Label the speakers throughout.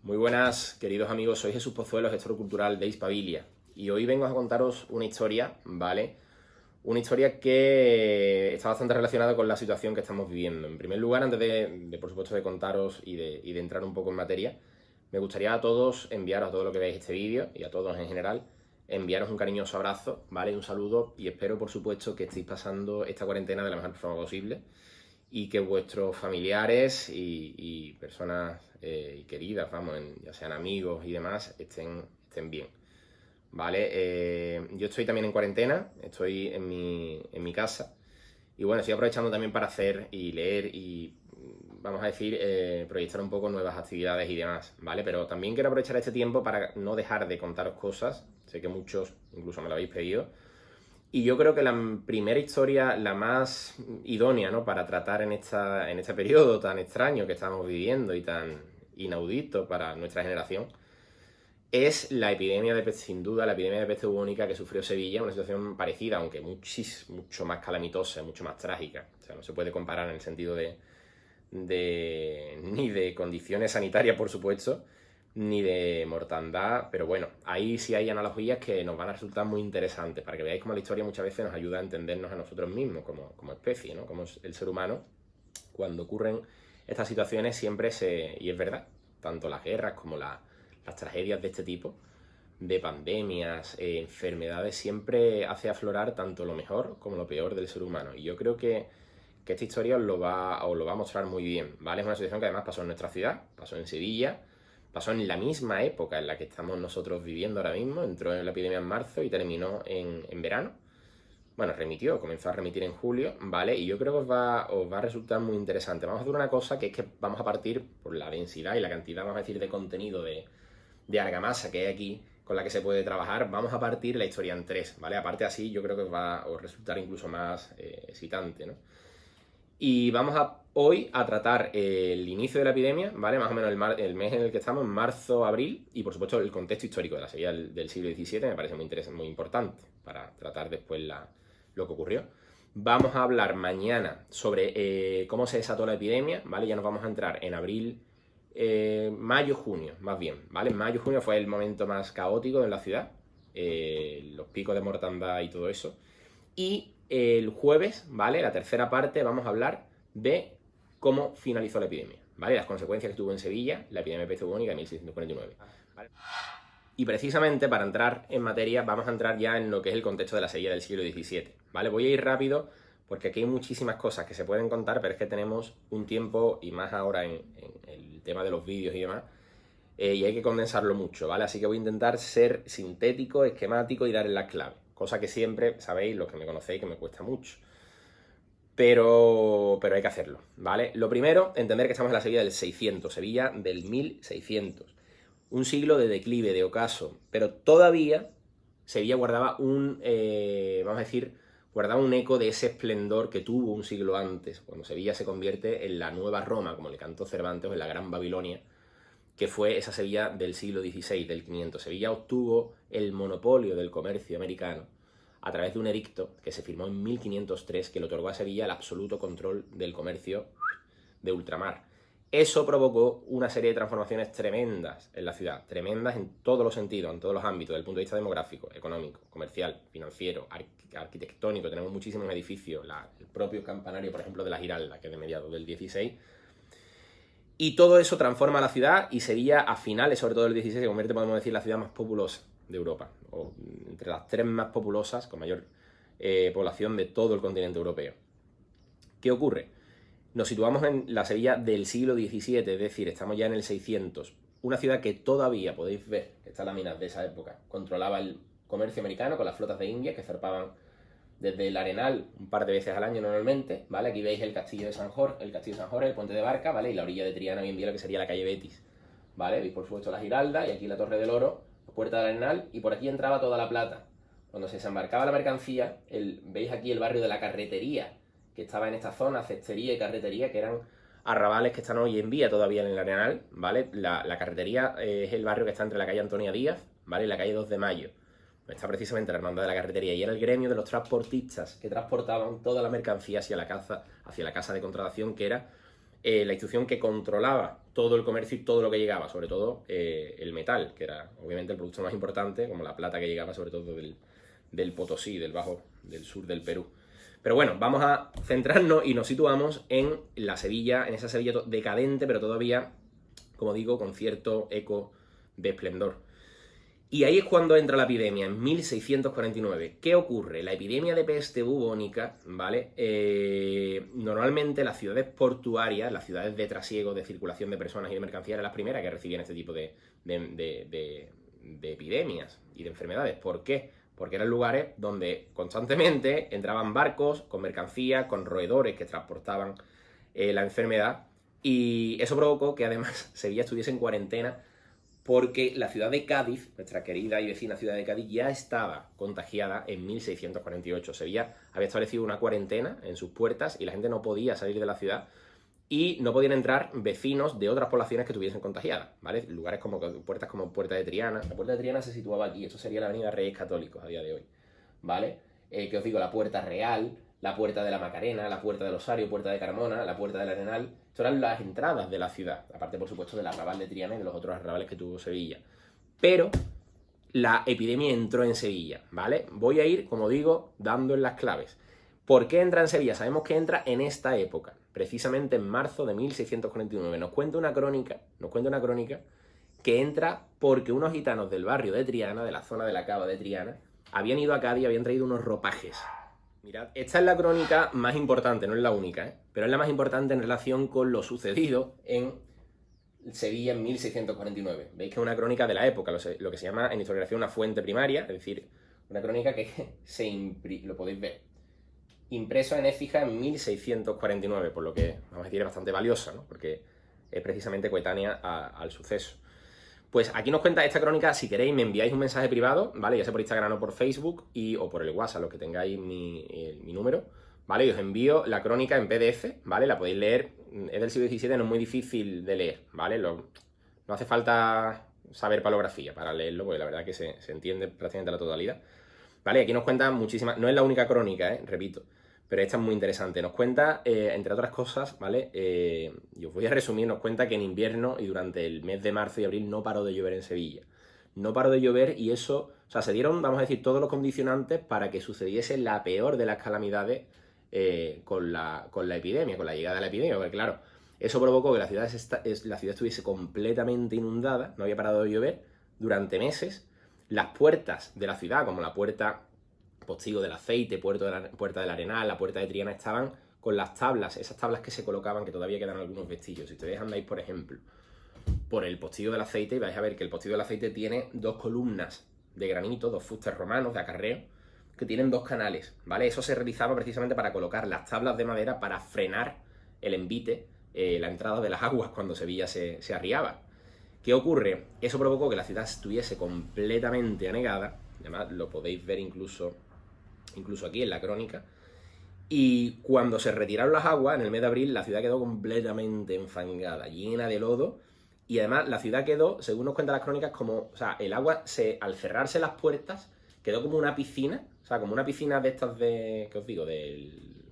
Speaker 1: Muy buenas, queridos amigos, soy Jesús Pozuelo, gestor cultural de Hispabilia. Y hoy vengo a contaros una historia, ¿vale? Una historia que está bastante relacionada con la situación que estamos viviendo. En primer lugar, antes de por supuesto, de contaros y de entrar un poco en materia, me gustaría a todos enviaros, a todos los que veáis este vídeo y a todos en general, enviaros un cariñoso abrazo, ¿vale? Un saludo y espero, por supuesto, que estéis pasando esta cuarentena de la mejor forma posible y que vuestros familiares y personas queridas, vamos, ya sean amigos y demás, estén bien. ¿Vale? Yo estoy también en cuarentena, estoy en mi casa y bueno, estoy aprovechando también para hacer y leer y, vamos a decir, proyectar un poco nuevas actividades y demás, ¿vale? Pero también quiero aprovechar este tiempo para no dejar de contaros cosas, sé que muchos incluso me lo habéis pedido, y yo creo que la primera historia, la más idónea, ¿no?, para tratar en este periodo tan extraño que estamos viviendo y tan inaudito para nuestra generación, es la epidemia de peste, sin duda, la epidemia de peste bubónica que sufrió Sevilla, una situación parecida, aunque mucho más calamitosa, mucho más trágica. O sea, no se puede comparar en el sentido ni de condiciones sanitarias, por supuesto, ni de mortandad, pero bueno, ahí sí hay analogías que nos van a resultar muy interesantes, para que veáis cómo la historia muchas veces nos ayuda a entendernos a nosotros mismos como especie, ¿no? Como el ser humano, cuando ocurren estas situaciones siempre y es verdad, tanto las guerras como las tragedias de este tipo, de pandemias, enfermedades, siempre hace aflorar tanto lo mejor como lo peor del ser humano. Y yo creo que esta historia os lo va a mostrar muy bien, ¿vale? Es una situación que además pasó en nuestra ciudad, pasó en Sevilla, pasó en la misma época en la que estamos nosotros viviendo ahora mismo, entró en la epidemia en marzo y terminó en verano. Bueno, comenzó a remitir en julio, ¿vale? Y yo creo que os va a resultar muy interesante. Vamos a hacer una cosa, que es que vamos a partir por la densidad y la cantidad, vamos a decir, de contenido de argamasa que hay aquí con la que se puede trabajar. Vamos a partir la historia en tres, ¿vale? Aparte, así yo creo que os va a resultar incluso más excitante, ¿no? Y vamos hoy a tratar el inicio de la epidemia, ¿vale? Más o menos el mes en el que estamos, marzo, abril, y por supuesto el contexto histórico de la Sevilla del siglo XVII me parece muy interesante, muy importante para tratar después lo que ocurrió. Vamos a hablar mañana sobre cómo se desató la epidemia, ¿vale? Ya nos vamos a entrar en abril, mayo, junio, más bien, ¿vale? Mayo, junio fue el momento más caótico en la ciudad, los picos de mortandad y todo eso. Y el jueves, ¿vale? La tercera parte, vamos a hablar de cómo finalizó la epidemia, ¿vale? Las consecuencias que tuvo en Sevilla la epidemia de peste bubónica en 1649. ¿Vale? Y precisamente para entrar en materia, vamos a entrar ya en lo que es el contexto de la Sevilla del siglo XVII, ¿vale? Voy a ir rápido porque aquí hay muchísimas cosas que se pueden contar, pero es que tenemos un tiempo, y más ahora en el tema de los vídeos y demás, y hay que condensarlo mucho, ¿vale? Así que voy a intentar ser sintético, esquemático y dar en la clave, cosa que siempre, sabéis, los que me conocéis, que me cuesta mucho. Pero hay que hacerlo, ¿vale? Lo primero, entender que estamos en la Sevilla del 600, Sevilla del 1600. Un siglo de declive, de ocaso, pero todavía Sevilla guardaba vamos a decir, guardaba un eco de ese esplendor que tuvo un siglo antes, cuando Sevilla se convierte en la nueva Roma, como le cantó Cervantes, o en la Gran Babilonia, que fue esa Sevilla del siglo XVI, del 500. Sevilla obtuvo el monopolio del comercio americano a través de un edicto que se firmó en 1503 que le otorgó a Sevilla el absoluto control del comercio de ultramar. Eso provocó una serie de transformaciones tremendas en la ciudad, tremendas en todos los sentidos, en todos los ámbitos, desde el punto de vista demográfico, económico, comercial, financiero, arquitectónico. Tenemos muchísimos edificios, el propio campanario, por ejemplo, de la Giralda, que es de mediados del 16, y todo eso transforma la ciudad, y Sevilla a finales, sobre todo del 16, se convierte, podemos decir, la ciudad más populosa de Europa, o entre las tres más populosas, con mayor población de todo el continente europeo. ¿Qué ocurre? Nos situamos en la Sevilla del siglo XVII, es decir, estamos ya en el 600. Una ciudad que todavía, podéis ver, estas láminas de esa época, controlaba el comercio americano con las flotas de India que zarpaban desde el Arenal un par de veces al año normalmente, ¿vale? Aquí veis el castillo de San Jorge, el puente de Barca, ¿vale? Y la orilla de Triana hoy en día lo que sería la calle Betis, ¿vale? Veis por supuesto la Giralda y aquí la Torre del Oro, la Puerta del Arenal, y por aquí entraba toda la plata. Cuando se desembarcaba la mercancía, veis aquí el barrio de la Carretería, que estaba en esta zona, Cestería y Carretería, que eran arrabales que están hoy en día todavía en el Arenal, ¿vale? La Carretería es el barrio que está entre la calle Antonia Díaz, ¿vale? Y la calle 2 de Mayo. Está precisamente la hermandad de la Carretería, y era el gremio de los transportistas que transportaban toda la mercancía hacia la casa de contratación, que era la institución que controlaba todo el comercio y todo lo que llegaba, sobre todo el metal, que era obviamente el producto más importante, como la plata que llegaba sobre todo del Potosí, del sur del Perú. Pero bueno, vamos a centrarnos y nos situamos en la Sevilla, en esa Sevilla decadente, pero todavía, como digo, con cierto eco de esplendor. Y ahí es cuando entra la epidemia, en 1649. ¿Qué ocurre? La epidemia de peste bubónica, ¿vale? Normalmente las ciudades portuarias, las ciudades de trasiego, de circulación de personas y de mercancías, eran las primeras que recibían este tipo de epidemias y de enfermedades. ¿Por qué? Porque eran lugares donde constantemente entraban barcos con mercancías, con roedores que transportaban la enfermedad, y eso provocó que además Sevilla estuviese en cuarentena, porque la ciudad de Cádiz, nuestra querida y vecina ciudad de Cádiz, ya estaba contagiada en 1648. Sevilla había establecido una cuarentena en sus puertas y la gente no podía salir de la ciudad y no podían entrar vecinos de otras poblaciones que estuviesen contagiadas, ¿vale? Lugares como puertas como Puerta de Triana. La Puerta de Triana se situaba aquí, esto sería la avenida Reyes Católicos a día de hoy, ¿vale? Que os digo, la Puerta Real, la Puerta de la Macarena, la Puerta del Osario, Puerta de Carmona, la Puerta del Arenal. Estas eran las entradas de la ciudad, aparte por supuesto del arrabal de Triana y de los otros arrabales que tuvo Sevilla. Pero la epidemia entró en Sevilla, ¿vale? Voy a ir, como digo, dando en las claves. ¿Por qué entra en Sevilla? Sabemos que entra en esta época, precisamente en marzo de 1649. Nos cuenta una crónica que entra porque unos gitanos del barrio de Triana, de la zona de la cava de Triana, habían ido a Cádiz y habían traído unos ropajes. Mirad, esta es la crónica más importante, no es la única, pero es la más importante en relación con lo sucedido en Sevilla en 1649. Veis que es una crónica de la época, lo que se llama en historiografía una fuente primaria, es decir, una crónica que lo podéis ver, impreso en Écija en 1649, por lo que, vamos a decir, es bastante valiosa, ¿no? Porque es precisamente coetánea al suceso. Pues aquí nos cuenta esta crónica. Si queréis me enviáis un mensaje privado, ¿vale? Ya sea por Instagram o por Facebook o por el WhatsApp, los que tengáis mi número, ¿vale? Y os envío la crónica en PDF, ¿vale? La podéis leer, es del siglo XVII, no es muy difícil de leer, ¿vale? No hace falta saber palografía para leerlo, porque la verdad que se entiende prácticamente la totalidad, ¿vale? Aquí nos cuenta muchísimas, no es la única crónica, repito, pero esta es muy interesante. Nos cuenta, entre otras cosas, ¿vale? Y os voy a resumir, nos cuenta que en invierno y durante el mes de marzo y abril no paró de llover en Sevilla. No paró de llover y eso, o sea, se dieron, vamos a decir, todos los condicionantes para que sucediese la peor de las calamidades con la epidemia, con la llegada de la epidemia, porque claro, eso provocó que la ciudad estuviese completamente inundada, no había parado de llover durante meses. Las puertas de la ciudad, como la puerta Postigo del Aceite, Puerta del Arenal, la Puerta de Triana, estaban con las tablas, esas tablas que se colocaban, que todavía quedan algunos vestigios. Si ustedes andáis, por ejemplo, por el Postigo del Aceite, vais a ver que el Postigo del Aceite tiene dos columnas de granito, dos fustes romanos de acarreo, que tienen dos canales, ¿vale? Eso se realizaba precisamente para colocar las tablas de madera para frenar el envite, la entrada de las aguas cuando Sevilla se arriaba. ¿Qué ocurre? Eso provocó que la ciudad estuviese completamente anegada, además lo podéis ver incluso aquí en la crónica, y cuando se retiraron las aguas, en el mes de abril, la ciudad quedó completamente enfangada, llena de lodo, y además la ciudad quedó, según nos cuentan las crónicas, como, o sea, el agua, al cerrarse las puertas, quedó como una piscina, o sea, como una piscina de estas ¿qué os digo? Del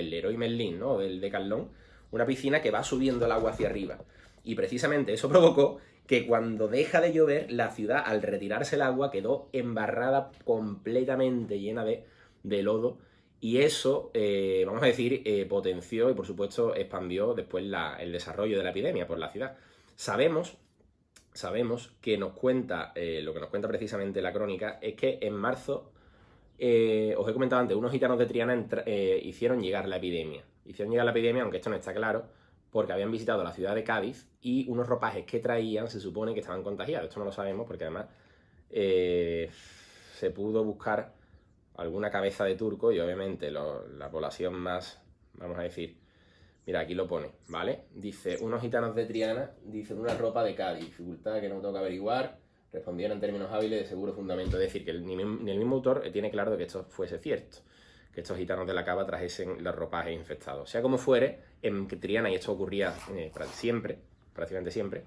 Speaker 1: Leroy Merlin, ¿no? Del Decathlon, una piscina que va subiendo el agua hacia arriba. Y precisamente eso provocó que cuando deja de llover, la ciudad, al retirarse el agua, quedó embarrada completamente llena de lodo, y eso, vamos a decir, potenció y por supuesto expandió después el desarrollo de la epidemia por la ciudad. Sabemos que nos cuenta, lo que nos cuenta precisamente la crónica, es que en marzo, os he comentado antes, unos gitanos de Triana hicieron llegar la epidemia. Aunque esto no está claro, porque habían visitado la ciudad de Cádiz y unos ropajes que traían se supone que estaban contagiados. Esto no lo sabemos porque además se pudo buscar alguna cabeza de turco y obviamente la población más, vamos a decir, mira, aquí lo pone, ¿vale? Dice, unos gitanos de Triana dicen una ropa de Cádiz, dificultad que no tengo que averiguar, respondieron en términos hábiles de seguro fundamento. Es decir, que ni el mismo autor tiene claro que esto fuese cierto, que estos gitanos de la cava trajesen los ropajes infectados. Sea como fuere, en Triana, y esto ocurría prácticamente siempre,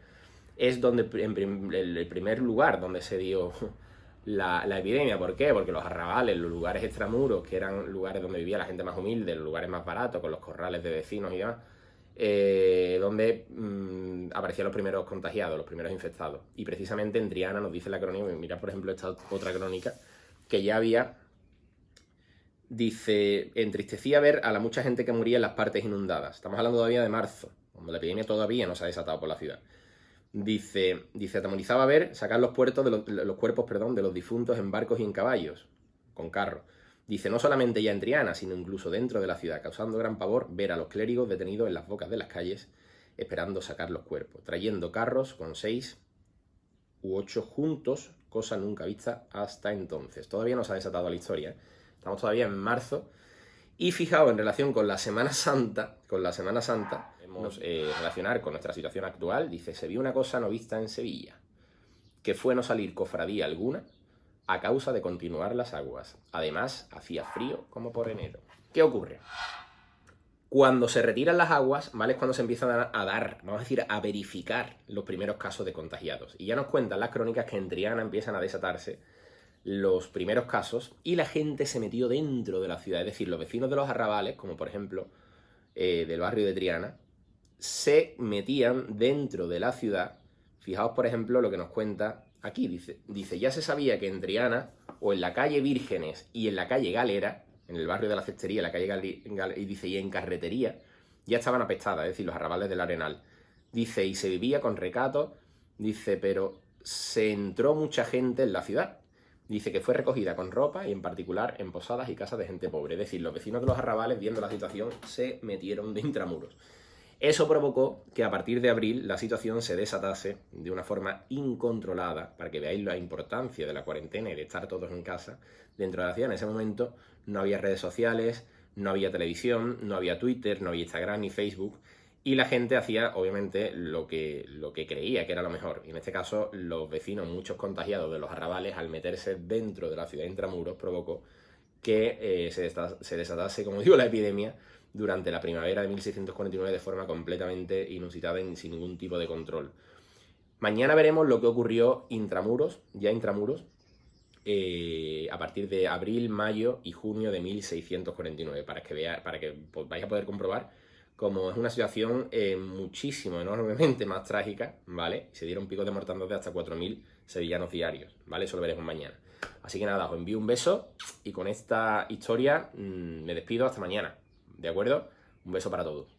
Speaker 1: es donde el primer lugar donde se dio la epidemia. ¿Por qué? Porque los arrabales, los lugares extramuros, que eran lugares donde vivía la gente más humilde, los lugares más baratos, con los corrales de vecinos y demás, donde aparecían los primeros contagiados, los primeros infectados. Y precisamente en Triana nos dice la crónica, mira por ejemplo esta otra crónica, que ya había, dice, entristecía ver a la mucha gente que moría en las partes inundadas. Estamos hablando todavía de marzo, cuando la epidemia todavía no se ha desatado por la ciudad. Dice, atemorizaba ver sacar los cuerpos de los difuntos en barcos y en caballos, con carros. Dice, no solamente ya en Triana, sino incluso dentro de la ciudad, causando gran pavor ver a los clérigos detenidos en las bocas de las calles, esperando sacar los cuerpos, trayendo carros con 6 u 8 juntos, cosa nunca vista hasta entonces. Todavía no se ha desatado la historia, ¿eh? Estamos todavía en marzo. Y fijaos, en relación con la Semana Santa, podemos relacionar con nuestra situación actual. Dice, se vio una cosa no vista en Sevilla, que fue no salir cofradía alguna a causa de continuar las aguas. Además, hacía frío como por enero. ¿Qué ocurre? Cuando se retiran las aguas, ¿vale? Es cuando se empiezan a dar, vamos a decir, a verificar los primeros casos de contagiados. Y ya nos cuentan las crónicas que en Triana empiezan a desatarse los primeros casos y la gente se metió dentro de la ciudad. Es decir, los vecinos de los arrabales, como por ejemplo del barrio de Triana, se metían dentro de la ciudad. Fijaos, por ejemplo, lo que nos cuenta aquí. Dice, ya se sabía que en Triana, o en la calle Vírgenes y en la calle Galera, en el barrio de la Cestería, la calle Galera, y dice, y en Carretería, ya estaban apestadas, es decir, los arrabales del Arenal. Dice, y se vivía con recato. Dice, pero se entró mucha gente en la ciudad. Dice que fue recogida con ropa y en particular en posadas y casas de gente pobre. Es decir, los vecinos de los arrabales, viendo la situación, se metieron de intramuros. Eso provocó que a partir de abril la situación se desatase de una forma incontrolada, para que veáis la importancia de la cuarentena y de estar todos en casa dentro de la ciudad. En ese momento no había redes sociales, no había televisión, no había Twitter, no había Instagram ni Facebook, y la gente hacía, obviamente, lo que creía que era lo mejor. Y en este caso, los vecinos, muchos contagiados de los arrabales, al meterse dentro de la ciudad de intramuros, provocó que se desatase, como digo, la epidemia durante la primavera de 1649 de forma completamente inusitada y sin ningún tipo de control. Mañana veremos lo que ocurrió intramuros, a partir de abril, mayo y junio de 1649, para que vais a poder comprobar cómo es una situación muchísimo, enormemente más trágica, ¿vale? Se dieron picos de mortandad de hasta 4.000 sevillanos diarios, ¿vale? Eso lo veremos mañana. Así que nada, os envío un beso y con esta historia me despido hasta mañana, ¿de acuerdo? Un beso para todos.